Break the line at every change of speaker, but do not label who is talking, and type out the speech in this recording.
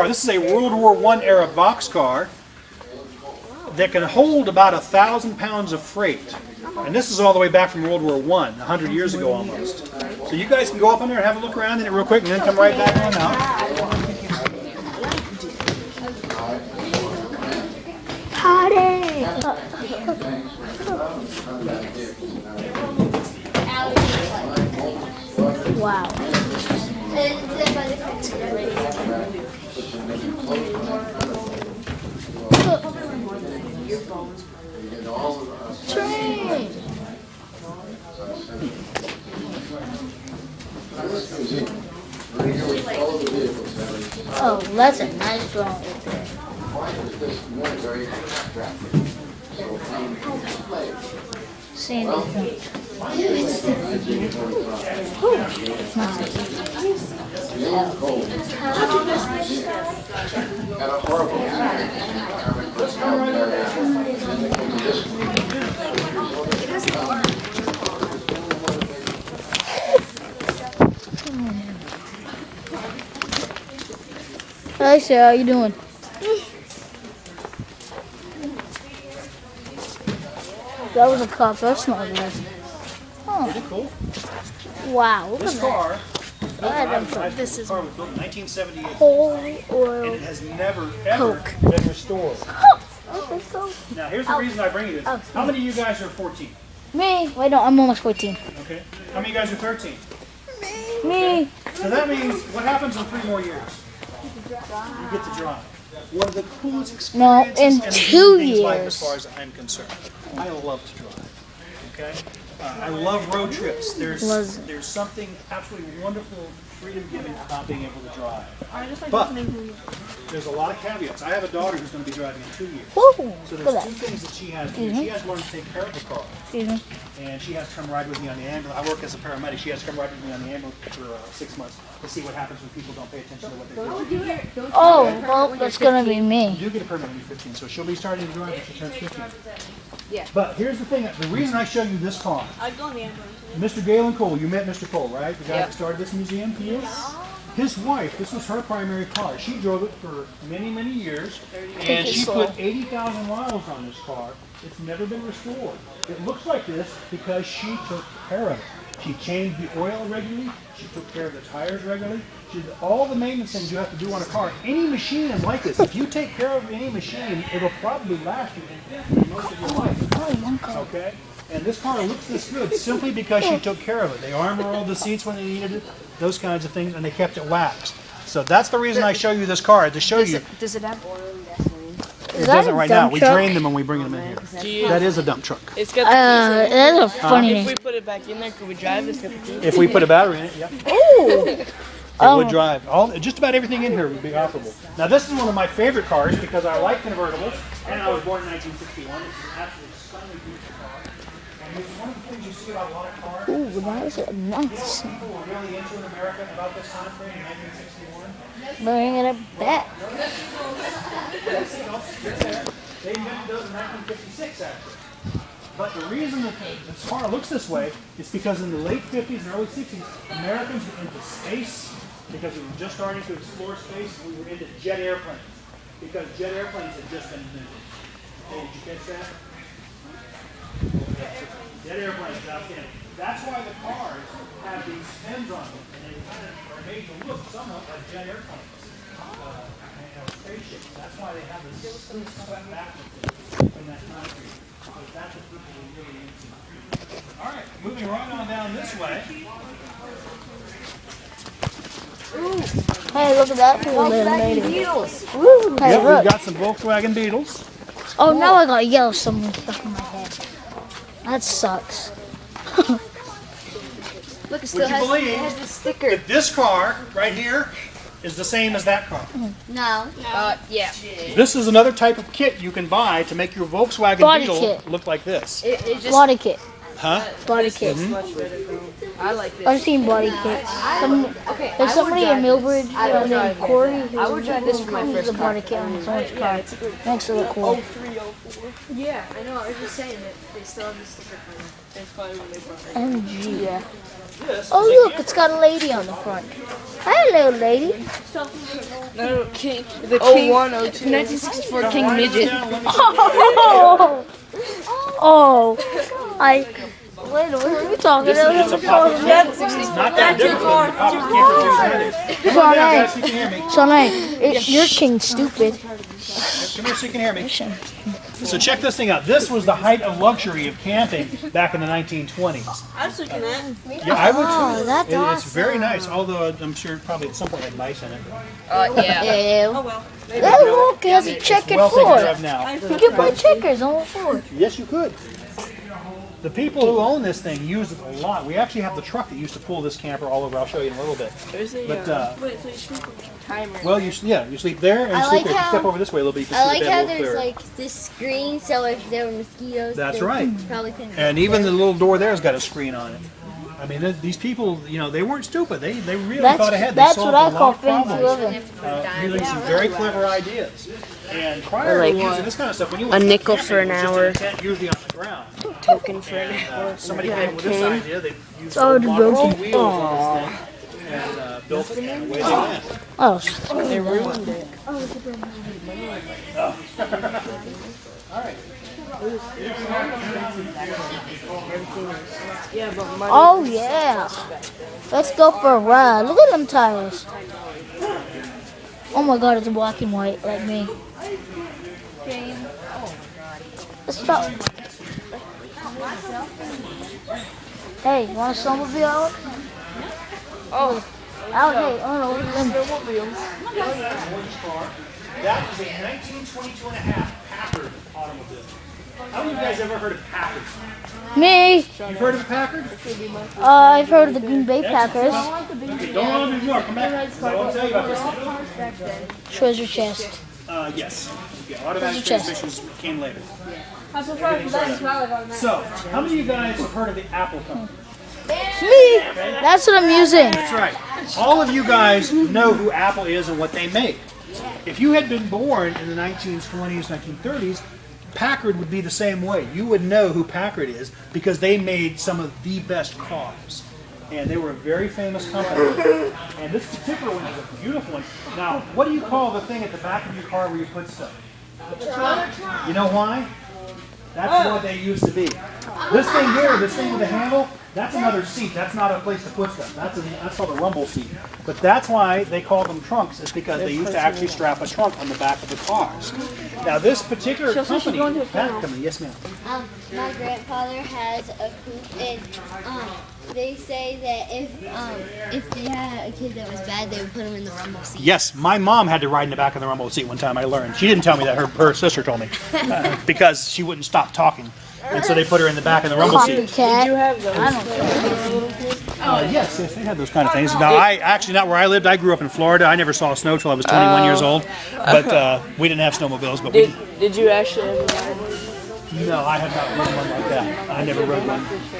This is a World War I era boxcar that can hold about 1,000 pounds of freight. And this is all the way back from World War I, 100 years ago almost. So you guys can go up in there and have a look around in it real quick and then come right back on out.
Party! Wow. Train! Oh, that's a nice drawing. Sandy. Hi, Sarah. How you doing? That was a cop. That's not good.
Is it cool?
Wow. Look
This
at
car,
this is
car was built in 1978,
whole
and
oil.
it has never, ever
Coke.
been restored.
Okay, so
Now, here's the reason I bring you this. How many of you guys are 14?
me. Wait, no, I'm almost 14.
Okay. How many of you guys are 13?
Me.
So that means, what happens in 3 more years? You get to drive. One of the coolest experiences
in
in a
2
human being's life,
years.
as far as I'm concerned. I love to drive. Okay. I love road trips. There's something absolutely wonderful, freedom-giving about being able to drive. But there's a lot of caveats. I have a daughter who's going to be driving in 2 years.
Woo!
So
Look
there's
at
2
that.
things that she has to do. She has to learn to take care of the car.
Excuse me.
And she has to come ride with me on the ambulance. I work as a paramedic. She has to come ride with me on the ambulance for 6 months to see what happens when people don't pay attention to what they're doing.
Oh, well, that's gonna be me.
You do get a permit when you're 15, so she'll be starting to drive when she turns 15. Yeah. But here's the thing. The reason I show you this car, Mr. Galen Cole, you met Mr. Cole, right? The guy that started this museum? Yes. His wife, this was her primary car. She drove it for many, many years, and she put 80,000 miles on this car. It's never been restored. It looks like this because she took care of it. She changed the oil regularly. She took care of the tires regularly. She did all the maintenance things you have to do on a car. Any machine is like this. If you take care of any machine, it'll probably last you most of your life. Okay? And this car looks this good simply because she took care of it. They armor rolled the seats when they needed it, those kinds of things, and they kept it waxed. So that's the reason I show you this car, to show you.
Does it have oil and gasoline?
It doesn't right now. We drain them when we bring them in here. That is a dump truck.
It's got the keys in it.
That's a funny
If
name.
we put it back in there, could we drive it?
If we put a battery in it, yeah.
Ooh.
It would drive. Just about everything in here would be operable. Now this is one of my favorite cars because I like convertibles, and I was born in 1961. This is an absolutely stunning beautiful car. And it's one of the things you see about a lot of cars.
Ooh, that is a nice.
People were really into in America about this time frame in 1961.
Bring it back.
They invented those in 1956, actually. But the reason that this car looks this way is because in the late 50s and early 60s, Americans were into space because we were just starting to explore space. We were into jet airplanes because jet airplanes had just been invented. Hey, did you catch that? Jet airplanes, outstanding. That's why the cars have these fins on them, and they kind of are made to look somewhat like jet airplanes. Spaceships. That's why they have this swept backwards in that time period. Because that's what people were really into. All right, moving right on down this way.
Hey, look at that little lady.
Beetles.
Woo, hey,
Yep,
look.
we've got some Volkswagen Beetles.
Oh, now I got yellow something stuck in my head. That sucks.
Look, it
Would you believe
has a sticker.
that this car right here is the same as that car?
No. Yeah.
This is another type of kit you can buy to make your Volkswagen
Body
Beetle
kit.
look like this.
It just.
Body kit.
Huh?
Body kit.
Much better, bro. I like this.
I've seen body kits.
Okay.
There's somebody in Millbridge named Corey
I would drive this for my
who's
first
a body kit on his own car. Makes it look cool.
03, Yeah, I know. I was just saying that they still have the sticker for them. That's probably when they brought it.
MG.
Yeah.
Oh look, it's got a lady on the front. Hi, little lady.
No, King. The King. 01, 02. 1964 King Midget.
Oh, oh. Wait, what are you talking about?
It's a pop. It's not that difficult.
Sonny, you're king stupid.
Come here so you can hear me. So check this thing out. This was the height of luxury of camping back in the 1920s.
I was looking at.
Yeah, I would
Oh,
too.
that's
It's very nice, although I'm sure probably at some point had mice in it.
Yeah.
Yeah.
Oh well.
Hey, look, he has a
It's
checkered
well taken care
floor.
of now.
You can play checkers on the floor.
Yes, you could. The people who own this thing use it a lot. We actually have the truck that used to pull this camper all over. I'll show you in a little bit.
There's a wait, so you sleep with a timer.
Well, you sleep there and you sleep there. If you step over this way a little bit, you
I
can
like
see the bed
how
a little
there's
clearer.
like this screen, so if there were mosquitoes,
That's
they
right.
probably couldn't.
And even the little door there's got a screen on it. I mean, these people, you know, they weren't stupid. They really thought ahead. They
That's
solved
what I
a
call
lot of
fancy
problems.
living.
Using some very clever ideas. And prior
Like
to using this kind of stuff, when you
a
went
nickel
camping,
for an
it was just
hour.
in a tent, usually on the ground.
Token for an
Somebody came up with this idea. They used
already
model
broken.
wheels on this thing and built it, and away they went.
Oh,
They ruined it.
All right.
Yeah, but money.
oh yeah. Let's go for a ride. Look at them tires. Oh my god, it's black and white like me. Let's stop. Hey, you want a snowmobile out?
Oh,
Out, hey, oh no,
snowmobiles.
That was a 1922 and a half Packard automobile. How many of you guys ever heard of Packard?
me.
You've heard of a Packard?
I've heard of the Green Bay Packers.
Okay, don't run anymore. Come back. I won't tell you about this.
Treasure chest.
Yes. Yeah, automatic
Chest.
transmissions came later. So, how many of you guys have heard of the Apple company?
Me. That's what I'm using.
That's right. All of you guys know who Apple is and what they make. If you had been born in the 1920s, 1930s, Packard would be the same way. You would know who Packard is because they made some of the best cars. And they were a very famous company. And this particular one is a beautiful one. Now, what do you call the thing at the back of your car where you put stuff? You know why? That's what they used to be. This thing here, this thing with the handle, that's another seat. That's not a place to put stuff. That's called a rumble seat. But that's why they call them trunks, is because they used to actually strap a trunk on the back of the cars. Now this particular company, that company, yes ma'am.
My grandfather has a coupe, and they say that if they had a kid that was bad, they would put him in the rumble seat.
Yes, my mom had to ride in the back of the rumble seat one time. I learned. She didn't tell me that. Her sister told me because she wouldn't stop talking, and so they put her in the back of the rumble seat.
Copycat.
You have those.
I don't care.
Yes, they had those kind of things. Now, I actually not where I lived. I grew up in Florida. I never saw snow till I was 21 years old. But we didn't have snowmobiles. But
Did you actually ever ride one?
no, I have not ridden one like that. I never rode one.